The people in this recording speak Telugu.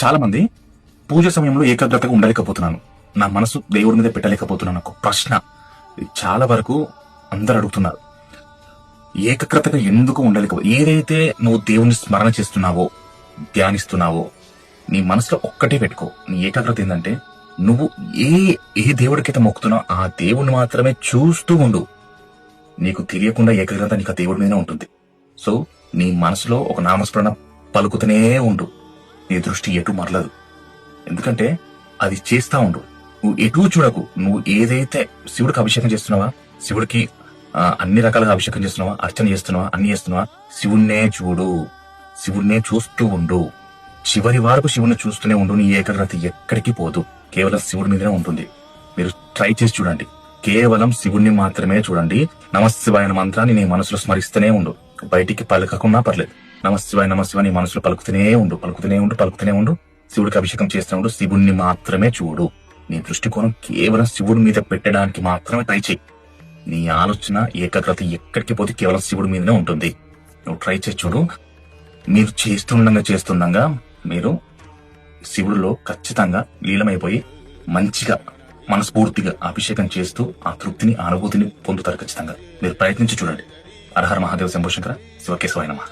చాలా మంది పూజ సమయంలో ఏకాగ్రతగా ఉండలేకపోతున్నాను, నా మనసు దేవుడి మీద పెట్టలేకపోతున్నాను ఒక ప్రశ్న చాలా వరకు అందరు అడుగుతున్నారు. ఏకాగ్రతగా ఎందుకు ఉండలేకపో? ఏదైతే నువ్వు దేవుని స్మరణ చేస్తున్నావో, ధ్యానిస్తున్నావో, నీ మనసులో ఒక్కటే పెట్టుకో. నీ ఏకాగ్రత ఏంటంటే నువ్వు ఏ ఏ దేవుడికైతే మొక్కుతున్నావు ఆ దేవుడిని మాత్రమే చూస్తూ ఉండు. నీకు తెలియకుండా ఏకాగ్రత నీకు ఆ దేవుడి మీదనే ఉంటుంది. సో నీ మనసులో ఒక నామస్మరణ పలుకుతూనే ఉండు. నీ దృష్టి ఎటు మరలదు. ఎందుకంటే అది చేస్తా ఉండు. నువ్వు ఎటు చూడకు. నువ్వు ఏదైతే శివుడికి అభిషేకం చేస్తున్నావా, శివుడికి అన్ని రకాలుగా అభిషేకం చేస్తున్నావా, అర్చన చేస్తున్నావా, అన్ని చేస్తున్నావా, శివుణ్ణే చూడు. శివుణ్ణే చూస్తూ ఉండు. చివరి వరకు శివుని చూస్తూనే ఉండు. నీ ఏకాగ్రత ఎక్కడికి పోదు, కేవలం శివుడి మీదనే ఉంటుంది. మీరు ట్రై చేసి చూడండి. కేవలం శివుణ్ణి మాత్రమే చూడండి. నమశివాయ మంత్రాన్ని నీ మనసులో స్మరిస్తూనే ఉండు. బయటికి పలకకున్నా పర్లేదు. నమశివాయ నమశివాయ నీ మనసులో పలుకుతూనే ఉండు, పలుకుతూనే ఉండు, పలుకుతూనే ఉండు. శివుడికి అభిషేకం చేస్తూ ఉండు. శివుణ్ణి మాత్రమే చూడు. నీ దృష్టికోణం కేవలం శివుడి మీద పెట్టడానికి మాత్రమే ట్రై చేయి. నీ ఆలోచన ఏకాగ్రత ఎక్కడికి పోతే కేవలం శివుడి మీదనే ఉంటుంది. నువ్వు ట్రై చేసి చూడు. మీరు చేస్తుండగా మీరు శివుడిలో ఖచ్చితంగా లీలమైపోయి మంచిగా మనస్ఫూర్తిగా అభిషేకం చేస్తూ ఆ తృప్తిని, అనుభూతిని పొందుతారు. ఖచ్చితంగా మీరు ప్రయత్నించి చూడండి. హర హర మహాదేవ శంభో శంకర శివకేశవాయ నమః.